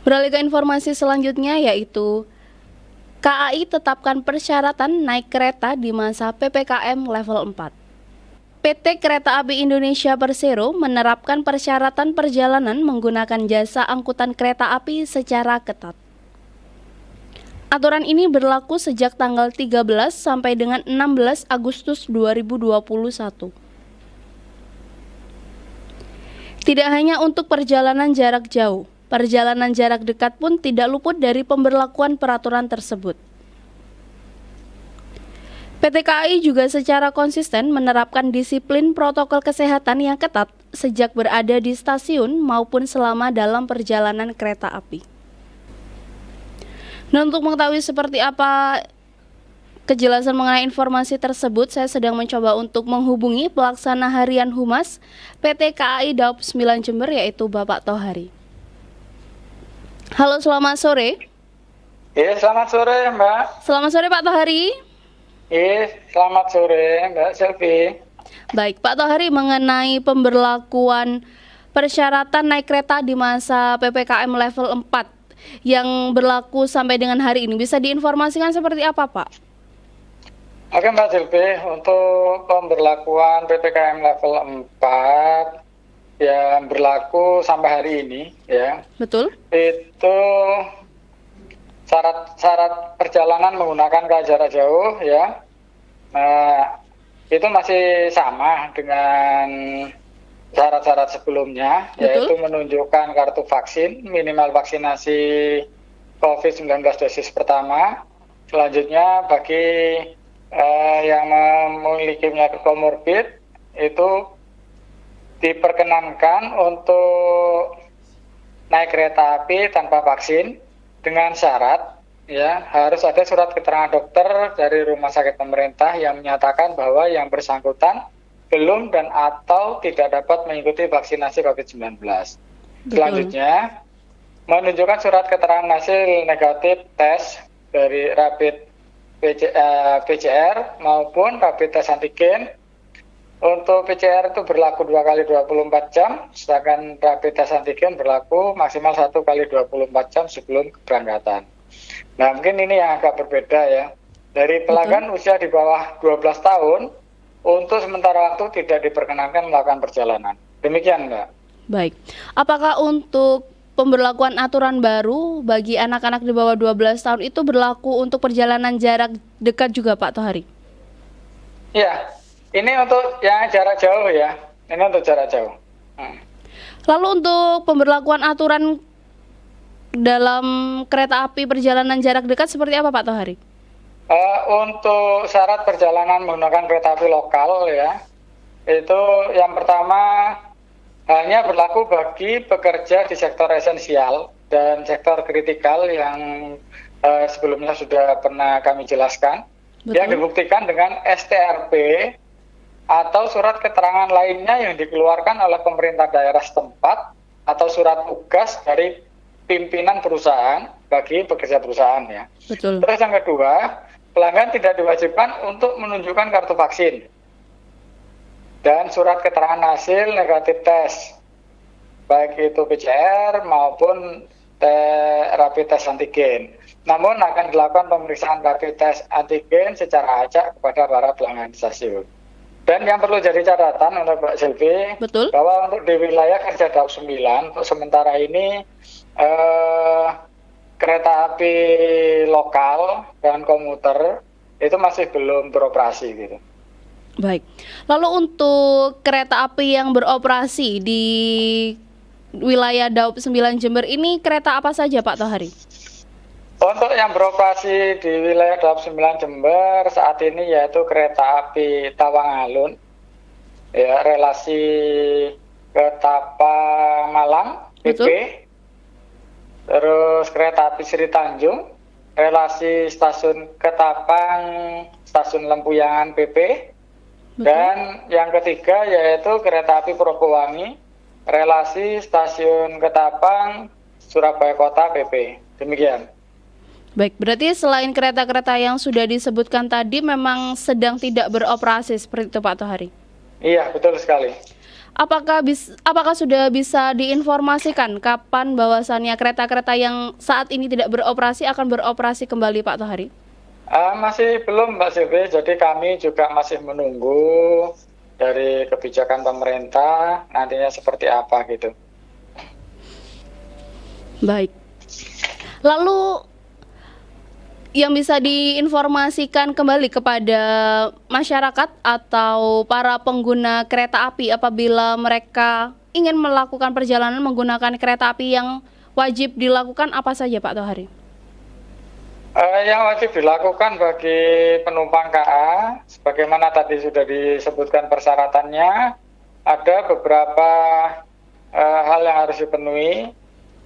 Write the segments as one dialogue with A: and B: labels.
A: Beralih ke informasi selanjutnya yaitu KAI tetapkan persyaratan naik kereta di masa PPKM level 4. PT Kereta Api Indonesia Persero menerapkan persyaratan perjalanan menggunakan jasa angkutan kereta api secara ketat. Aturan ini berlaku sejak tanggal 13 sampai dengan 16 Agustus 2021. Tidak hanya untuk perjalanan jarak jauh, perjalanan jarak dekat pun tidak luput dari pemberlakuan peraturan tersebut. PT KAI juga secara konsisten menerapkan disiplin protokol kesehatan yang ketat sejak berada di stasiun maupun selama dalam perjalanan kereta api. Nah, untuk mengetahui seperti apa kejelasan mengenai informasi tersebut, saya sedang mencoba untuk menghubungi pelaksana harian Humas PT KAI Daob 9 Jember yaitu Bapak Tohari. Halo, selamat sore.
B: Iya, selamat sore Mbak.
A: Selamat sore Pak Tohari.
B: Iya, selamat sore Mbak Selvi.
A: Baik, Pak Tohari, mengenai pemberlakuan persyaratan naik kereta di masa PPKM level 4 yang berlaku sampai dengan hari ini, bisa diinformasikan seperti apa Pak?
B: Oke Mbak Selvi, untuk pemberlakuan PPKM level 4 yang berlaku sampai hari ini ya.
A: Betul?
B: Itu syarat perjalanan menggunakan KA jarak jauh ya. Nah, itu masih sama dengan syarat-syarat sebelumnya.
A: Betul.
B: Yaitu menunjukkan kartu vaksin, minimal vaksinasi COVID-19 dosis pertama. Selanjutnya bagi yang memiliki penyakit komorbid itu diperkenankan untuk naik kereta api tanpa vaksin dengan syarat ya harus ada surat keterangan dokter dari rumah sakit pemerintah yang menyatakan bahwa yang bersangkutan belum dan atau tidak dapat mengikuti vaksinasi COVID-19. Selanjutnya menunjukkan surat keterangan hasil negatif tes dari rapid PCR maupun rapid tes antigen. Untuk PCR itu berlaku 2 kali 24 jam, sedangkan rapid tes antigen berlaku maksimal 1 kali 24 jam sebelum keberangkatan. Nah, mungkin ini yang agak berbeda ya. Dari pelanggan usia di bawah 12 tahun, untuk sementara waktu tidak diperkenankan melakukan perjalanan. Demikian, Mbak.
A: Baik. Apakah untuk pemberlakuan aturan baru bagi anak-anak di bawah 12 tahun itu berlaku untuk perjalanan jarak dekat juga Pak Tohari?
B: Iya, ini untuk yang jarak jauh ya. Ini untuk jarak jauh.
A: Lalu untuk pemberlakuan aturan dalam kereta api perjalanan jarak dekat seperti apa Pak Tohari?
B: Untuk syarat perjalanan menggunakan kereta api lokal ya, itu yang pertama hanya berlaku bagi pekerja di sektor esensial dan sektor kritikal yang sebelumnya sudah pernah kami jelaskan. Betul. Yang dibuktikan dengan STRP atau surat keterangan lainnya yang dikeluarkan oleh pemerintah daerah setempat atau surat tugas dari pimpinan perusahaan bagi pekerja perusahaan ya.
A: Betul.
B: Terus yang kedua, pelanggan tidak diwajibkan untuk menunjukkan kartu vaksin dan surat keterangan hasil negatif tes, baik itu PCR maupun rapid test antigen. Namun akan dilakukan pemeriksaan rapid test antigen secara acak kepada para pelanggan stasiun. Dan yang perlu jadi catatan untuk Mbak Selvi, bahwa untuk di wilayah kerja Daob 9 untuk sementara ini kereta api lokal dan komuter itu masih belum beroperasi gitu.
A: Baik. Lalu untuk kereta api yang beroperasi di wilayah Daob 9 Jember ini kereta apa saja Pak Tohari?
B: Untuk yang beroperasi di wilayah Daob 9 Jember saat ini yaitu kereta api Tawang Alun ya, relasi ke Tapang Malang PP. Betul. Terus kereta api Sri Tanjung relasi stasiun Ketapang stasiun Lempuyangan PP. Betul. Dan yang ketiga yaitu kereta api Propowangi relasi stasiun Ketapang Surabaya Kota PP. Demikian.
A: Baik, berarti selain kereta-kereta yang sudah disebutkan tadi memang sedang tidak beroperasi seperti itu Pak Tohari?
B: Iya, betul sekali.
A: Apakah sudah bisa diinformasikan kapan bahwasannya kereta-kereta yang saat ini tidak beroperasi akan beroperasi kembali, Pak Tohari?
B: Masih belum Mbak Silvi, jadi kami juga masih menunggu dari kebijakan pemerintah nantinya seperti apa gitu.
A: Baik. Lalu yang bisa diinformasikan kembali kepada masyarakat atau para pengguna kereta api apabila mereka ingin melakukan perjalanan menggunakan kereta api yang wajib dilakukan apa saja, Pak Tohari?
B: Yang wajib dilakukan bagi penumpang KA, sebagaimana tadi sudah disebutkan persyaratannya, ada beberapa hal yang harus dipenuhi.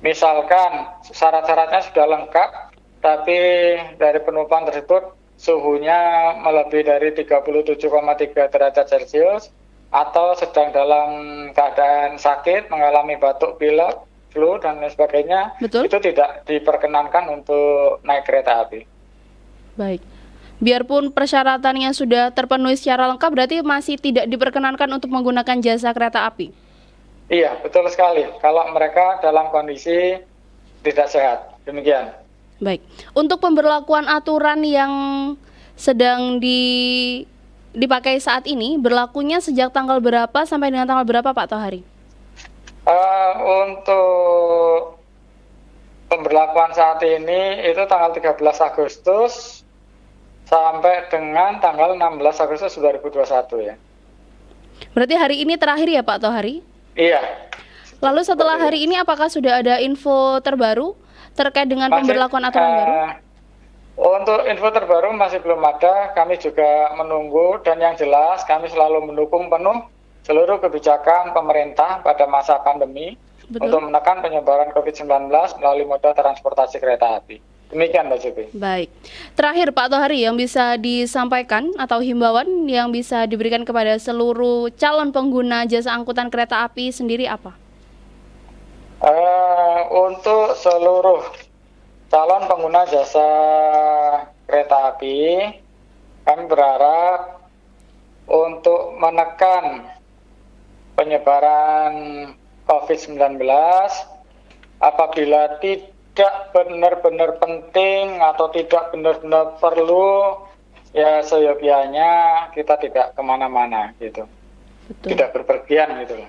B: Misalkan syarat-syaratnya sudah lengkap, tapi dari penumpang tersebut suhunya melebihi dari 37,3 derajat Celcius atau sedang dalam keadaan sakit, mengalami batuk, pilek, flu, dan lain sebagainya.
A: Betul.
B: Itu tidak diperkenankan untuk naik kereta api.
A: Baik. Biarpun persyaratannya sudah terpenuhi secara lengkap, berarti masih tidak diperkenankan untuk menggunakan jasa kereta api?
B: Iya, betul sekali. Kalau mereka dalam kondisi tidak sehat. Demikian.
A: Baik. Untuk pemberlakuan aturan yang sedang dipakai saat ini, berlakunya sejak tanggal berapa sampai dengan tanggal berapa, Pak Tohari?
B: Untuk pemberlakuan saat ini itu tanggal 13 Agustus sampai dengan tanggal 16 Agustus 2021 ya.
A: Berarti hari ini terakhir ya, Pak Tohari?
B: Iya.
A: Lalu setelah hari ini apakah sudah ada info terbaru terkait dengan pemberlakuan aturan baru?
B: Untuk info terbaru masih belum ada, kami juga menunggu, dan yang jelas kami selalu mendukung penuh seluruh kebijakan pemerintah pada masa pandemi.
A: Betul.
B: Untuk menekan penyebaran COVID-19 melalui moda transportasi kereta api. Demikian Mbak Silvi.
A: Baik. Terakhir Pak Tohari, yang bisa disampaikan atau himbauan yang bisa diberikan kepada seluruh calon pengguna jasa angkutan kereta api sendiri apa?
B: Untuk seluruh calon pengguna jasa kereta api, kami berharap untuk menekan penyebaran COVID-19, apabila tidak benar-benar penting atau tidak benar-benar perlu, ya seyogianya kita tidak kemana-mana gitu.
A: Betul.
B: Tidak berpergian gitu.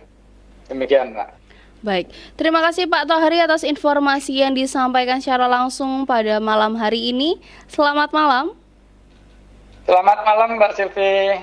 B: Demikian Pak.
A: Baik, terima kasih Pak Tohari atas informasi yang disampaikan secara langsung pada malam hari ini. Selamat malam.
B: Selamat malam Mbak Silvi.